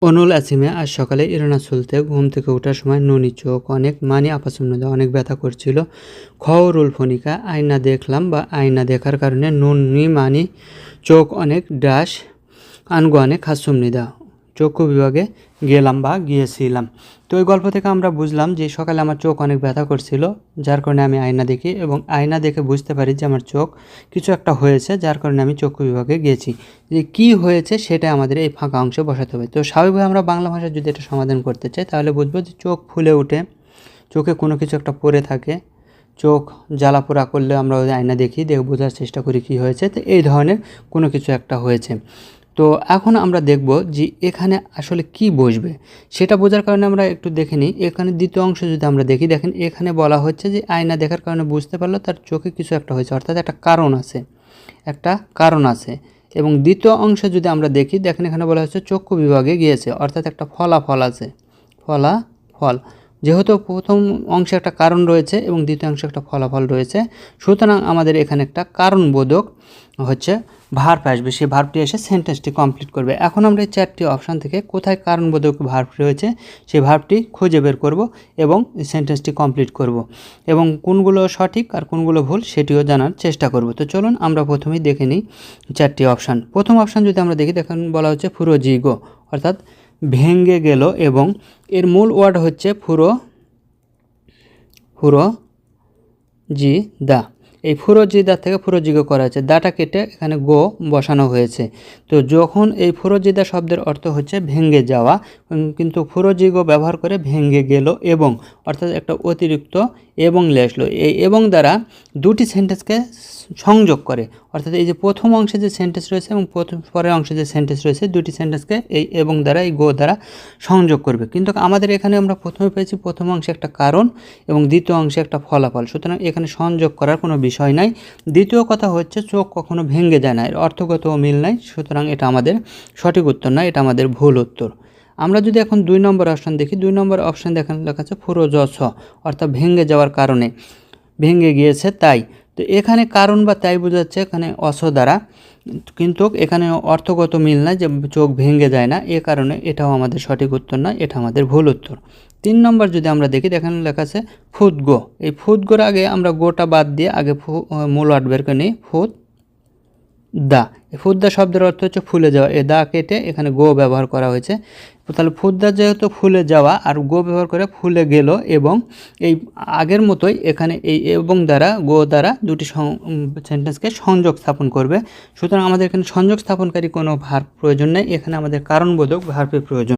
অনুল আসিমে আজ সকালে ইরানা সুলতে ঘুম থেকে ওঠার সময় ননি চোখ অনেক মানি আপাসুন্নদা অনেক ব্যথা করছিল। খরুল ফনিকা আয়না দেখলাম বা আয়না দেখার কারণে ননি মানি চোখ অনেক ডাস আনগো অনেক হাসুমনিদা চক্ষু বিভাগে গেলাম বা গিয়েছিলাম। তো ওই গল্প থেকে আমরা বুঝলাম যে সকালে আমার চোখ অনেক ব্যথা করছিল, যার কারণে আমি আয়না দেখি এবং আয়না দেখে বুঝতে পারি যে আমার চোখ কিছু একটা হয়েছে, যার কারণে আমি চক্ষু বিভাগে গিয়েছি। যে কী হয়েছে সেটা আমাদের এই ফাঁকা অংশে বসাতে হবে। তো স্বাভাবিকভাবে আমরা বাংলা ভাষায় যদি এটা সমাধান করতে চাই তাহলে বুঝবো যে চোখ ফুলে ওঠে, চোখে কোনো কিছু একটা পড়ে থাকে, চোখ জ্বালা পোড়া করলে আমরা ওই আয়না দেখি, বোঝার চেষ্টা করি কী হয়েছে। তো এই ধরনের কোনো কিছু একটা হয়েছে। তো এখন আমরা দেখব যে এখানে আসলে কি বসবে সেটা বোঝার কারণে আমরা একটু দেখে নিই। এখানে দ্বিতীয় অংশ যদি আমরা দেখি, দেখেন এখানে বলা হচ্ছে যে আয়না দেখার কারণে বুঝতে পারলো তার চোখে কিছু একটা হয়েছে, অর্থাৎ একটা কারণ আছে। এবং দ্বিতীয় অংশ যদি আমরা দেখি, দেখেন এখানে বলা হচ্ছে চক্ষু বিভাগে গিয়েছে, অর্থাৎ একটা ফলাফল আছে, ফলাফল। যেহেতু প্রথম অংশে একটা কারণ রয়েছে এবং দ্বিতীয় অংশে একটা ফলাফল রয়েছে, সুতরাং আমাদের এখানে একটা কারণবোধক হচ্ছে ভার্ব আসবে, সেই ভার্বটি এসে সেন্টেন্সটি কমপ্লিট করবে। এখন আমরা এই চারটি অপশান থেকে কোথায় কারণবোধক ভার্ব রয়েছে সেই ভার্বটি খুঁজে বের করব এবং সেন্টেন্সটি কমপ্লিট করব এবং কোনগুলো সঠিক আর কোনগুলো ভুল সেটিও জানার চেষ্টা করব। তো চলুন আমরা প্রথমেই দেখে নিই চারটি অপশান। প্রথম অপশান যদি আমরা দেখি, দেখুন বলা হচ্ছে ফুরোজিগো, অর্থাৎ ভেঙে গেল এবং এর মূল ওয়ার্ড হচ্ছে ফুরোজিদা। এই ফুরোজিদা থেকে ফুরোজিগো করা হয়েছে, দাটা কেটে এখানে গো বসানো হয়েছে। তো যখন এই ফুরোজিদা শব্দের অর্থ হচ্ছে ভেঙে যাওয়া, কিন্তু ফুরোজিগো ব্যবহার করে ভেঙে গেল এবং, অর্থাৎ একটা অতিরিক্ত এবং লেসলো, এই এবং দ্বারা দুটি সেন্টেন্সকে সংযোগ করে। অর্থাৎ এই যে প্রথম অংশে যে সেন্টেন্স রয়েছে এবং পরের অংশে যে সেন্টেন্স রয়েছে, দুটি সেন্টেন্সকে এই এবং দ্বারা, এই গো দ্বারা সংযোগ করবে। কিন্তু আমাদের এখানে আমরা প্রথমে পেয়েছি প্রথম অংশে একটা কারণ এবং দ্বিতীয় অংশে একটা ফলাফল, সুতরাং এখানে সংযোগ করার কোনো বিষয় নাই। দ্বিতীয় কথা হচ্ছে চোখ কখনো ভেঙে যায় না, এর অর্থগত মিল নাই, সুতরাং এটা আমাদের সঠিক উত্তর নয়, এটা আমাদের ভুল উত্তর। আমরা যদি এখন 2 নম্বর অপশান দেখি, 2 নম্বর অপশান দেখেন লেখা আছে ফুরোজস, অর্থাৎ ভেঙে যাওয়ার কারণে, ভেঙে গিয়েছে তাই। তো এখানে কারণ বা তাই বোঝাচ্ছে এখানে অস দ্বারা, কিন্তু এখানে অর্থগত মিল নাই যে চোখ ভেঙে যায় না, এ কারণে এটাও আমাদের সঠিক উত্তর নয়, এটা আমাদের ভুল উত্তর। 3 নম্বর যদি আমরা দেখি, দেখেন লেখা আছে ফুদগো। এই ফুদগোর আগে আমরা গোটা বাদ দিয়ে আগে মূল ওয়ার্ড বের করে নিই, ফুদ্দা। এই ফুদ্দা শব্দের অর্থ হচ্ছে ফুলে যাওয়া, এ দা কেটে এখানে গো ব্যবহার করা হয়েছে। তাহলে ফুদ্দা যেহেতু ফুলে যাওয়া আর গো ব্যবহার করে ফুলে গেল, এবং এই আগের মতোই এখানে এই এবং দ্বারা, গো দ্বারা দুটি সেন্টেন্সকে সংযোগ স্থাপন করবে। সুতরাং আমাদের এখানে সংযোগ স্থাপনকারী কোনো ভার্ব প্রয়োজন নেই, এখানে আমাদের কারণবোধক ভার্বের প্রয়োজন।